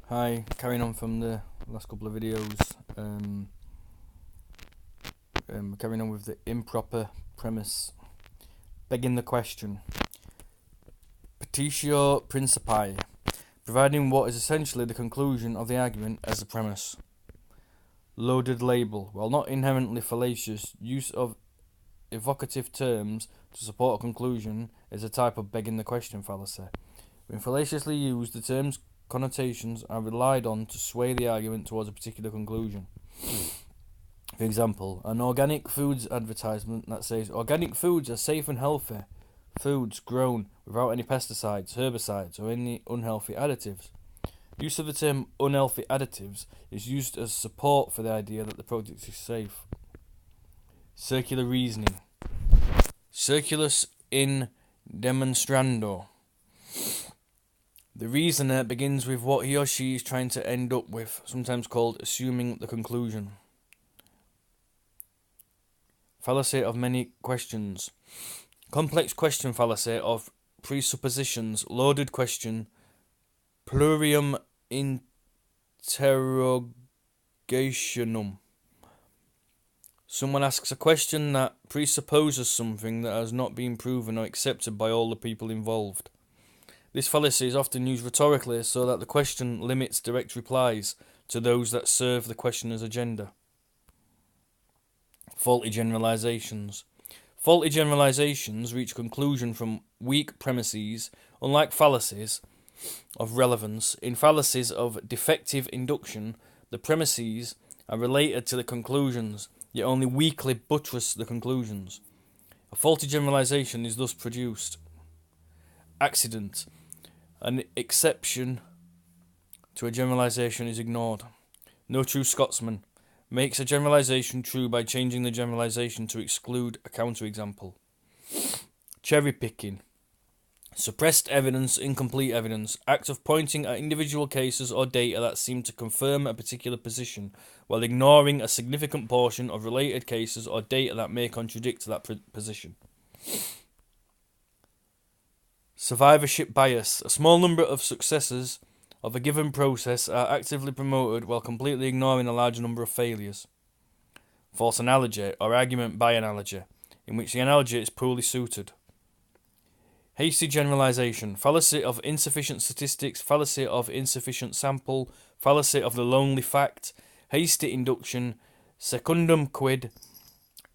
Hi, carrying on from the last couple of videos, carrying on with the improper premise, begging the question. Petitio principii, providing what is essentially the conclusion of the argument as a premise. Loaded label, while not inherently fallacious, use of evocative terms to support a conclusion is a type of begging the question fallacy. When fallaciously used, the term's connotations are relied on to sway the argument towards a particular conclusion. For example, an organic foods advertisement that says organic foods are safe and healthy, foods grown without any pesticides, herbicides, or any unhealthy additives. Use of the term unhealthy additives is used as support for the idea that the product is safe. Circular reasoning. Circulus in demonstrando. The reasoner begins with what he or she is trying to end up with, sometimes called assuming the conclusion. Fallacy of many questions. Complex question fallacy of presuppositions. Loaded question. Plurium interrogationum. Someone asks a question that presupposes something that has not been proven or accepted by all the people involved. This fallacy is often used rhetorically so that the question limits direct replies to those that serve the questioner's agenda. Faulty generalizations. Faulty generalizations reach conclusion from weak premises. Unlike fallacies of relevance, in fallacies of defective induction, the premises are related to the conclusions, yet only weakly buttress the conclusions. A faulty generalization is thus produced. Accident. An exception to a generalization is ignored. No true Scotsman makes a generalization true by changing the generalization to exclude a counterexample. Cherry picking. Suppressed evidence, incomplete evidence. Act of pointing at individual cases or data that seem to confirm a particular position, while ignoring a significant portion of related cases or data that may contradict that position. Survivorship bias. A small number of successes of a given process are actively promoted while completely ignoring a large number of failures. False analogy, or argument by analogy, in which the analogy is poorly suited. Hasty generalization. Fallacy of insufficient statistics. Fallacy of insufficient sample. Fallacy of the lonely fact. Hasty induction. Secundum quid.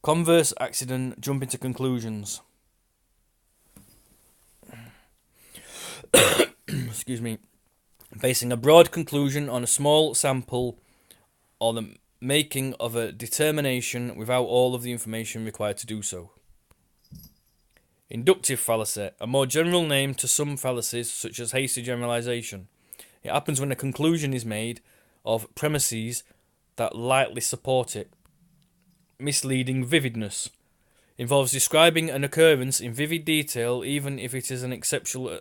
Converse accident. Jumping to conclusions. Excuse me. Basing a broad conclusion on a small sample or the making of a determination without all of the information required to do so. Inductive fallacy, a more general name to some fallacies such as hasty generalization. It happens when a conclusion is made of premises that lightly support it. Misleading vividness. Involves describing an occurrence in vivid detail even if it is an exceptional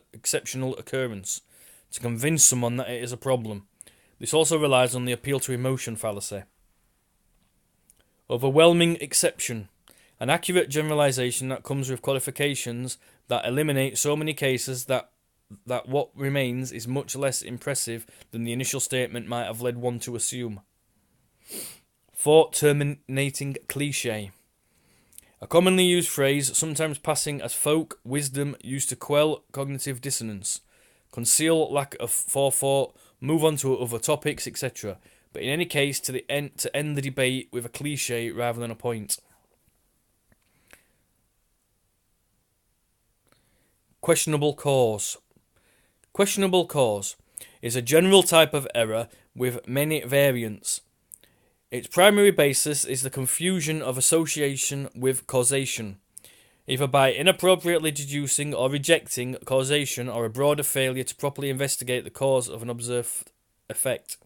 occurrence, to convince someone that it is a problem. This also relies on the appeal to emotion fallacy. Overwhelming exception. An accurate generalization that comes with qualifications that eliminate so many cases that what remains is much less impressive than the initial statement might have led one to assume. Thought terminating cliche. A commonly used phrase, sometimes passing as folk wisdom, used to quell cognitive dissonance, conceal lack of forethought, move on to other topics, etc., but in any case to end the debate with a cliche rather than a point. Questionable cause. Questionable cause is a general type of error with many variants. Its primary basis is the confusion of association with causation, either by inappropriately deducing or rejecting causation or a broader failure to properly investigate the cause of an observed effect.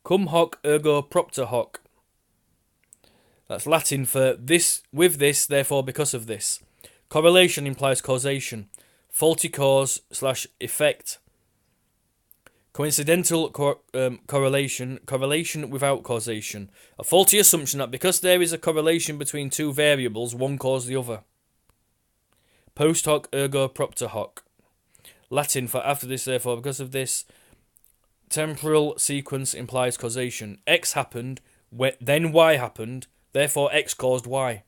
Cum hoc ergo propter hoc. That's Latin for this, with this, therefore because of this. Correlation implies causation. Faulty cause/effect. Coincidental correlation without causation. A faulty assumption that because there is a correlation between two variables, one caused the other. Post hoc ergo propter hoc. Latin for after this, therefore because of this. temporal sequence implies causation. X happened, then Y happened, therefore X caused Y.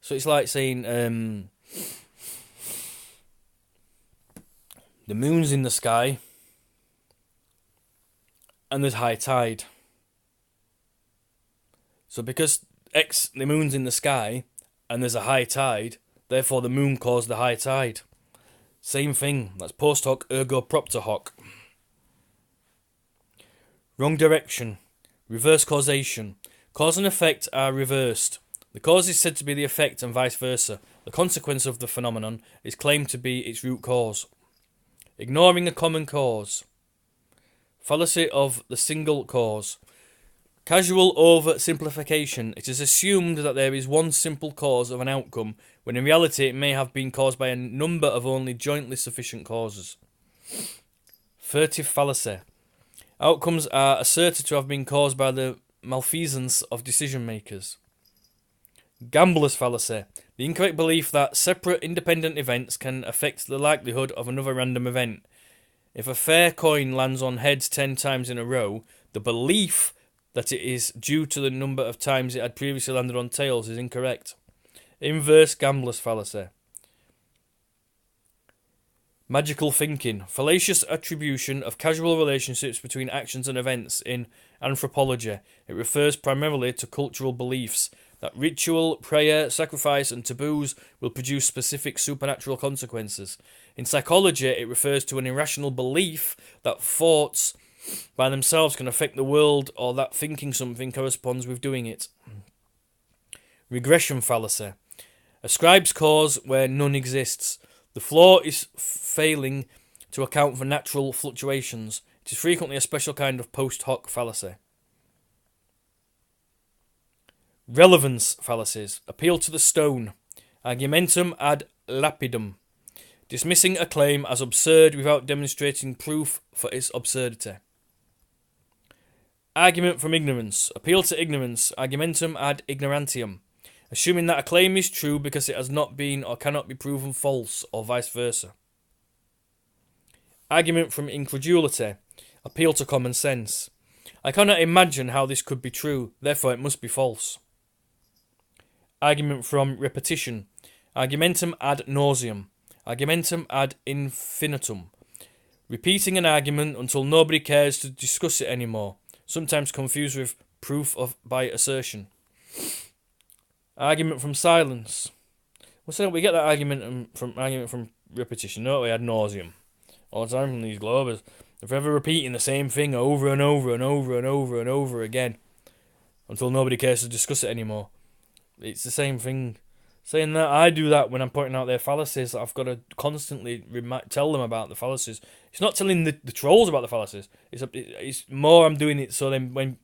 So it's like saying the moon's in the sky and there's high tide. So because the moon's in the sky and there's a high tide, therefore the moon caused the high tide. Same thing. That's post hoc ergo propter hoc. Wrong direction. Reverse causation. Cause and effect are reversed. The cause is said to be the effect and vice versa. The consequence of the phenomenon is claimed to be its root cause. Ignoring a common cause. Fallacy of the single cause. Casual oversimplification. It is assumed that there is one simple cause of an outcome, when in reality it may have been caused by a number of only jointly sufficient causes. Furtive fallacy. Outcomes are asserted to have been caused by the malfeasance of decision makers. Gambler's fallacy. The incorrect belief that separate independent events can affect the likelihood of another random event. If a fair coin lands on heads 10 times in a row, the belief that it is due to the number of times it had previously landed on tails is incorrect. Inverse gambler's fallacy. Magical thinking. Fallacious attribution of casual relationships between actions and events in anthropology. It refers primarily to cultural beliefs that ritual, prayer, sacrifice, and taboos will produce specific supernatural consequences. In psychology, it refers to an irrational belief that thoughts by themselves can affect the world, or that thinking something corresponds with doing it. Regression fallacy. Ascribes cause where none exists. The flaw is failing to account for natural fluctuations. It is frequently a special kind of post hoc fallacy. Relevance fallacies. Appeal to the stone. Argumentum ad lapidem. Dismissing a claim as absurd without demonstrating proof for its absurdity. Argument from ignorance. Appeal to ignorance. Argumentum ad ignorantium. Assuming that a claim is true because it has not been or cannot be proven false, or vice versa. Argument from incredulity. Appeal to common sense. I cannot imagine how this could be true, therefore it must be false. Argument from repetition. Argumentum ad nauseam. Argumentum ad infinitum. Repeating an argument until nobody cares to discuss it anymore, sometimes confused with proof by assertion. Argument from silence. We get that argument from repetition, don't we? Ad nauseam. All the time from these globers. They're forever repeating the same thing over and over and over and over and over again until nobody cares to discuss it anymore. It's the same thing. Saying that, I do that when I'm pointing out their fallacies. I've got to constantly tell them about the fallacies. It's not telling the trolls about the fallacies. It's more I'm doing it so then when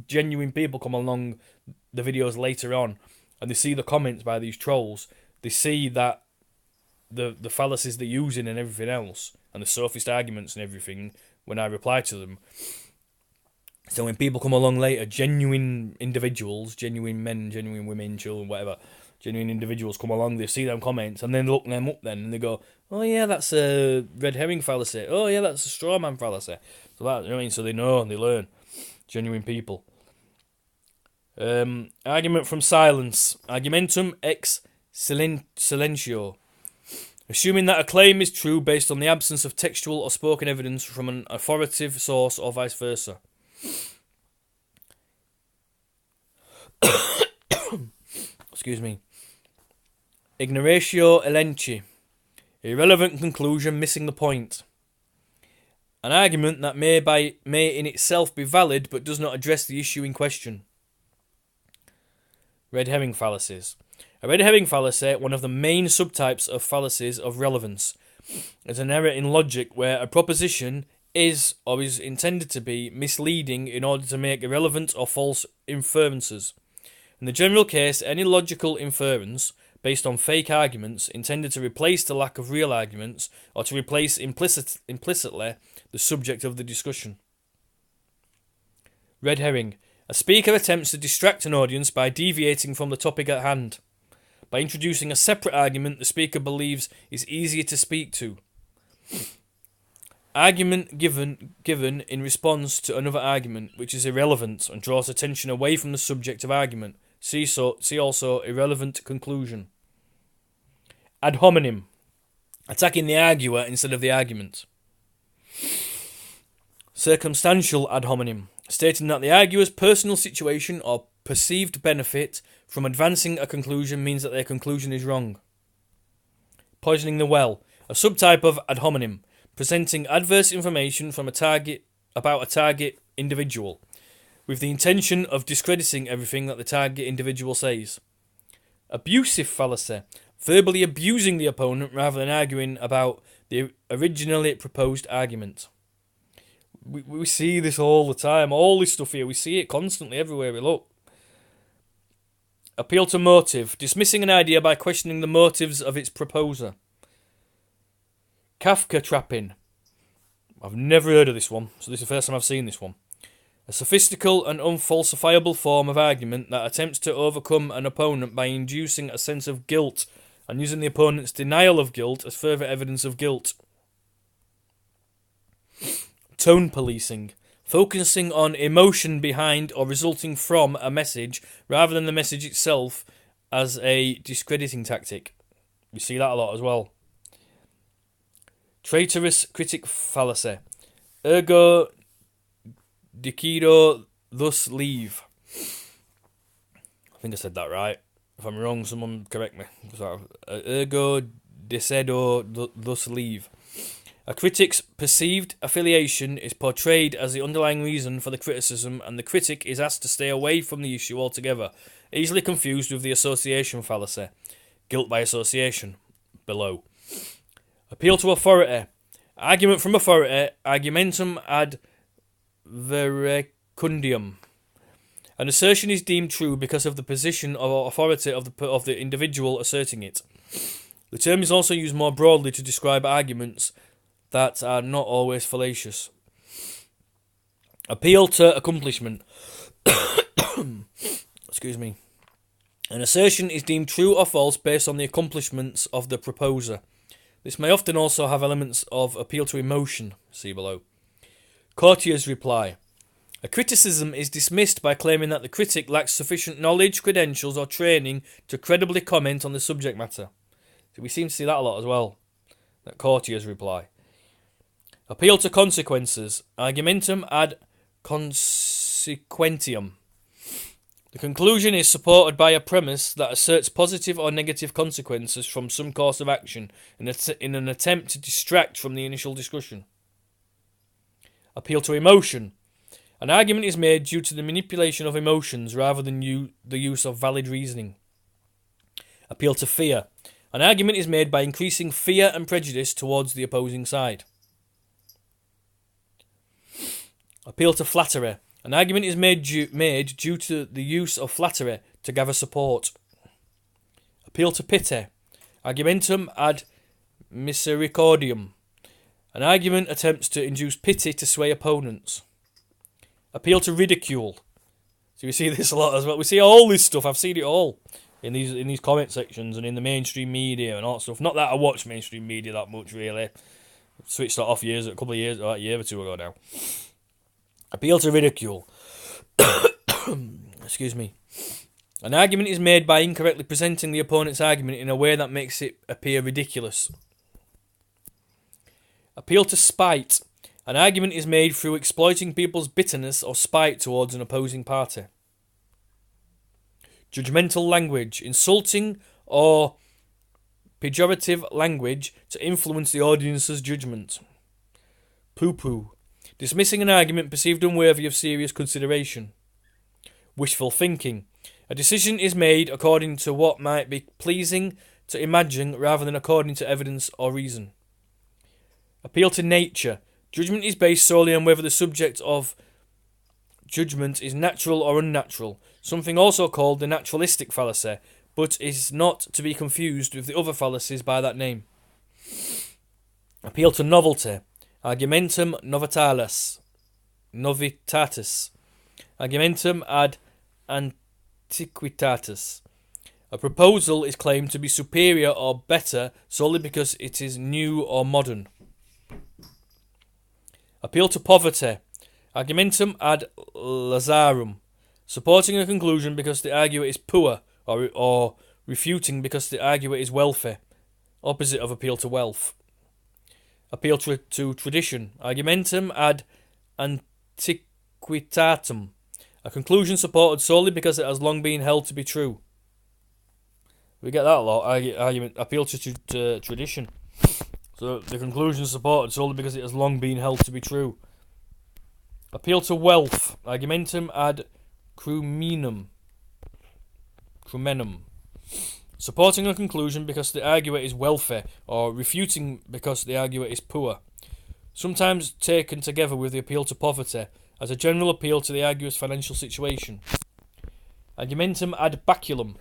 genuine people come along the videos later on and they see the comments by these trolls, they see that the fallacies they're using and everything else, and the sophist arguments and everything, when I reply to them. So when people come along later, genuine individuals, genuine men, genuine women, children, whatever, genuine individuals come along, they see them comments, and then look them up then, and they go, oh yeah, that's a red herring fallacy. Oh yeah, that's a straw man fallacy. So that, you know what I mean? So they know and they learn. Genuine people. Argument from silence. Argumentum ex silentio. Assuming that a claim is true based on the absence of textual or spoken evidence from an authoritative source or vice versa. Excuse me. Ignoratio elenchi. Irrelevant conclusion missing the point. An argument that may in itself be valid but does not address the issue in question. Red herring fallacies. A red herring fallacy, one of the main subtypes of fallacies of relevance, is an error in logic where a proposition is or is intended to be misleading in order to make irrelevant or false inferences. In the general case, any logical inference based on fake arguments intended to replace the lack of real arguments or to replace implicitly the subject of the discussion. Red herring. A speaker attempts to distract an audience by deviating from the topic at hand. by introducing a separate argument the speaker believes is easier to speak to. Argument given in response to another argument which is irrelevant and draws attention away from the subject of argument. See also irrelevant conclusion. Ad hominem, attacking the arguer instead of the argument. Circumstantial ad hominem, stating that the arguer's personal situation or perceived benefit from advancing a conclusion means that their conclusion is wrong. Poisoning the well, a subtype of ad hominem, presenting adverse information from about a target individual, with the intention of discrediting everything that the target individual says. Abusive fallacy, verbally abusing the opponent rather than arguing about the originally proposed argument. We see this all the time, all this stuff here, we see it constantly everywhere we look. Appeal to motive, dismissing an idea by questioning the motives of its proposer. Kafka trapping. I've never heard of this one, so this is the first time I've seen this one. A sophistical and unfalsifiable form of argument that attempts to overcome an opponent by inducing a sense of guilt and using the opponent's denial of guilt as further evidence of guilt. Tone policing, focusing on emotion behind or resulting from a message rather than the message itself as a discrediting tactic. We see that a lot as well. Traitorous critic fallacy. Ergo dicido thus leave. I think I said that right. If I'm wrong, someone correct me. Ergo dicido thus leave. A critic's perceived affiliation is portrayed as the underlying reason for the criticism, and the critic is asked to stay away from the issue altogether, easily confused with the association fallacy. Guilt by association. Below. Appeal to authority. Argument from authority. Argumentum ad verecundium. An assertion is deemed true because of the position or authority of the individual asserting it. The term is also used more broadly to describe arguments that are not always fallacious. Appeal to accomplishment. Excuse me. An assertion is deemed true or false based on the accomplishments of the proposer. This may often also have elements of appeal to emotion. See below. Courtier's reply. A criticism is dismissed by claiming that the critic lacks sufficient knowledge, credentials, or training to credibly comment on the subject matter. So we seem to see that a lot as well. That Courtier's reply. Appeal to consequences. Argumentum ad consequentium. The conclusion is supported by a premise that asserts positive or negative consequences from some course of action in an attempt to distract from the initial discussion. Appeal to emotion. An argument is made due to the manipulation of emotions rather than the use of valid reasoning. Appeal to fear. An argument is made by increasing fear and prejudice towards the opposing side. Appeal to flattery. An argument is made due to the use of flattery to gather support. Appeal to pity. Argumentum ad misericordium. An argument attempts to induce pity to sway opponents. Appeal to ridicule. So we see this a lot as well. We see all this stuff. I've seen it all in these comment sections and in the mainstream media and all that stuff. Not that I watch mainstream media that much, really. I switched that off a year or two ago now. Appeal to ridicule. Excuse me. An argument is made by incorrectly presenting the opponent's argument in a way that makes it appear ridiculous. Appeal to spite. An argument is made through exploiting people's bitterness or spite towards an opposing party. Judgmental language. Insulting or pejorative language to influence the audience's judgment. Poo-poo. Dismissing an argument perceived unworthy of serious consideration. Wishful thinking. A decision is made according to what might be pleasing to imagine rather than according to evidence or reason. Appeal to nature. Judgment is based solely on whether the subject of judgment is natural or unnatural, something also called the naturalistic fallacy, but is not to be confused with the other fallacies by that name. Appeal to novelty. Argumentum novitatis. Argumentum ad antiquitatis. A proposal is claimed to be superior or better solely because it is new or modern. Appeal to poverty. Argumentum ad lazarum. Supporting a conclusion because the arguer is poor, or refuting because the arguer is wealthy. Opposite of appeal to wealth. Appeal to tradition. Argumentum ad antiquitatem. A conclusion supported solely because it has long been held to be true. We get that a lot. Argument appeal to tradition. So the conclusion is supported solely because it has long been held to be true. Appeal to wealth. Argumentum ad crumenum. Supporting a conclusion because the arguer is wealthy, or refuting because the arguer is poor. Sometimes taken together with the appeal to poverty as a general appeal to the arguer's financial situation. Argumentum ad baculum.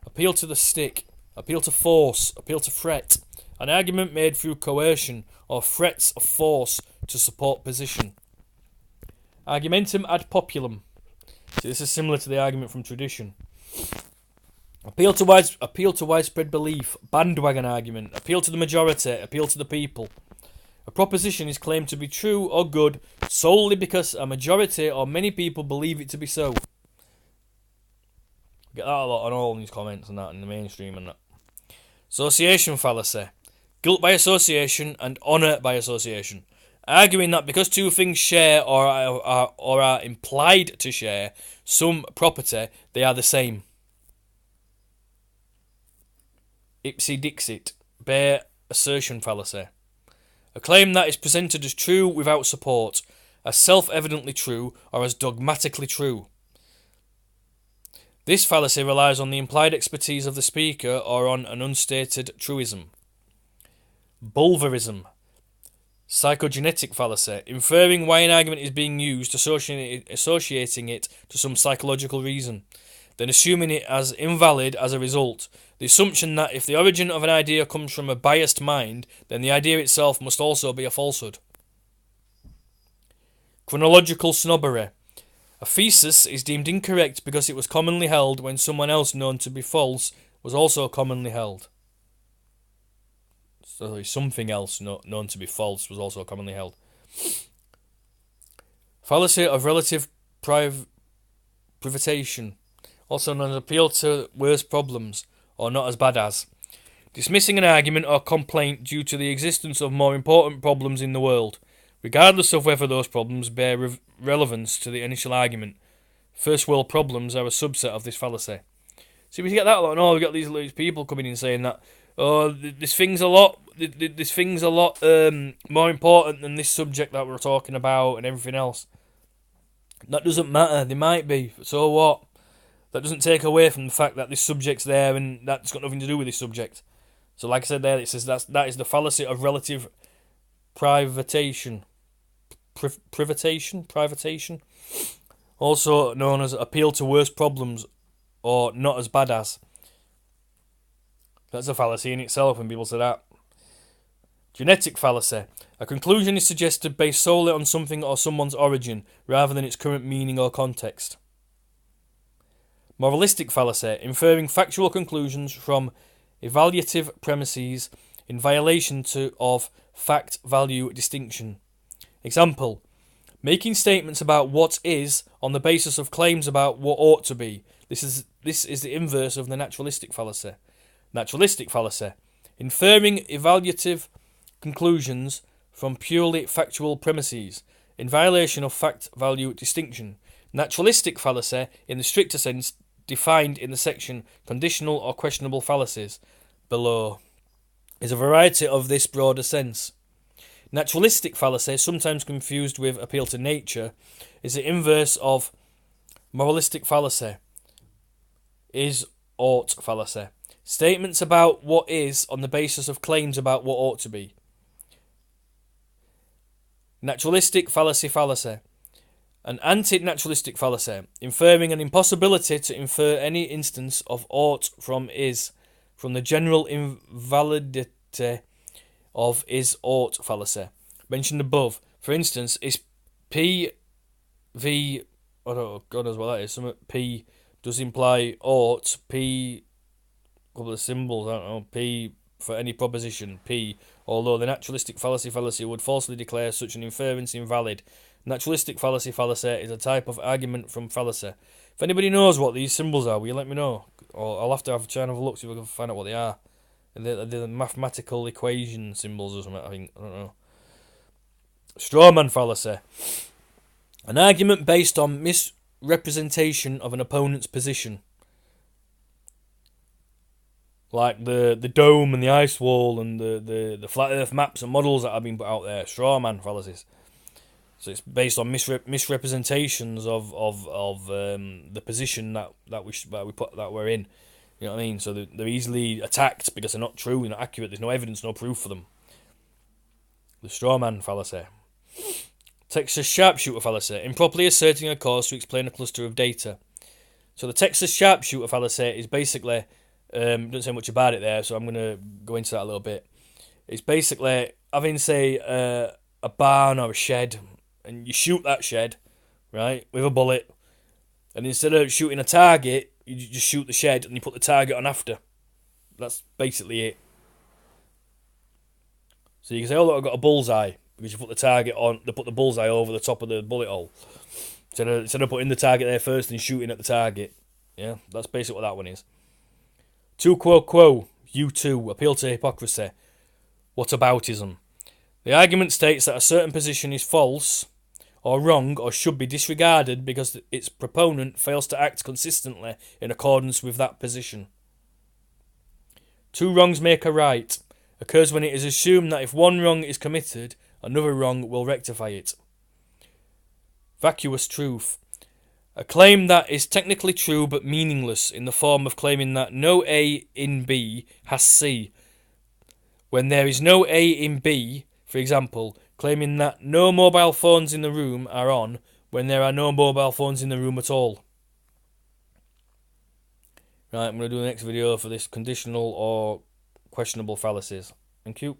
Appeal to the stick. Appeal to force. Appeal to threat. An argument made through coercion or threats of force to support position. Argumentum ad populum. See, this is similar to the argument from tradition. Appeal to widespread belief. Bandwagon argument. Appeal to the majority. Appeal to the people. A proposition is claimed to be true or good solely because a majority or many people believe it to be so. Get that a lot on all these comments and that in the mainstream and that. Association fallacy. Guilt by association and honour by association. Arguing that because two things share or are implied to share some property, they are the same. Ipsi dixit. Bare assertion fallacy. A claim that is presented as true without support, as self-evidently true or as dogmatically true. This fallacy relies on the implied expertise of the speaker or on an unstated truism. Bulverism. Psychogenetic fallacy. Inferring why an argument is being used, associating it to some psychological reason, then assuming it as invalid as a result. The assumption that if the origin of an idea comes from a biased mind, then the idea itself must also be a falsehood. Chronological snobbery. A thesis is deemed incorrect because it was commonly held when someone else known to be false was also commonly held. So something else known to be false was also commonly held. Fallacy of relative privatation, also known as appeal to worse problems, or not as bad as. Dismissing an argument or complaint due to the existence of more important problems in the world, regardless of whether those problems bear relevance to the initial argument. First world problems are a subset of this fallacy. See, we get that a lot. No, we got these people coming in saying that, oh, this thing's a lot more important than this subject that we're talking about and everything else. That doesn't matter. They might be. So what? That doesn't take away from the fact that this subject's there and that's got nothing to do with this subject. So like I said there, it says that is the fallacy of relative privatation. Privatation. Also known as appeal to worse problems or not as bad as. That's a fallacy in itself when people say that. Genetic fallacy. A conclusion is suggested based solely on something or someone's origin rather than its current meaning or context. Moralistic fallacy. Inferring factual conclusions from evaluative premises in violation of fact-value distinction. Example. Making statements about what is on the basis of claims about what ought to be. This is the inverse of the naturalistic fallacy. Naturalistic fallacy. Inferring evaluative conclusions from purely factual premises in violation of fact-value distinction. Naturalistic fallacy, in the stricter sense, defined in the section conditional or questionable fallacies below, is a variety of this broader sense. Naturalistic fallacy, sometimes confused with appeal to nature, is the inverse of moralistic fallacy, is ought fallacy. Statements about what is on the basis of claims about what ought to be. Naturalistic fallacy. An anti-naturalistic fallacy, inferring an impossibility to infer any instance of ought from is, from the general invalidity of is ought fallacy mentioned above. For instance, is P V, oh God knows what that is, some P does imply ought, P couple of symbols. I don't know. P for any proposition. P. Although the naturalistic fallacy would falsely declare such an inference invalid. Naturalistic fallacy is a type of argument from fallacy. If anybody knows what these symbols are, will you let me know? Or I'll have to try and have a look, see if I can find out what they are. They're the mathematical equation symbols or something, I think. I don't know. Strawman fallacy. An argument based on misrepresentation of an opponent's position. Like the dome and the ice wall and the flat earth maps and models that have been put out there. Strawman fallacies. So it's based on misrepresentations of the position that we're in. You know what I mean? So they're easily attacked because they're not true, they're not accurate. There's no evidence, no proof for them. The strawman fallacy. Texas sharpshooter fallacy. Improperly asserting a cause to explain a cluster of data. So the Texas sharpshooter fallacy is basically, don't say much about it there, so I'm going to go into that a little bit. It's basically having, say, a barn or a shed, and you shoot that shed, right, with a bullet, and instead of shooting a target, you just shoot the shed and you put the target on after. That's basically it. So you can say, oh look, I've got a bullseye, because you put the target on, they put the bullseye over the top of the bullet hole. Instead of putting the target there first and shooting at the target. Yeah, that's basically what that one is. Tu quo quo, you too, appeal to hypocrisy. Whataboutism. The argument states that a certain position is false, or wrong, or should be disregarded because its proponent fails to act consistently in accordance with that position. Two wrongs make a right. Occurs when it is assumed that if one wrong is committed, another wrong will rectify it. Vacuous truth. A claim that is technically true but meaningless, in the form of claiming that no A in B has C, when there is no A in B. For example, claiming that no mobile phones in the room are on when there are no mobile phones in the room at all. Right, I'm going to do the next video for this conditional or questionable fallacies. Thank you.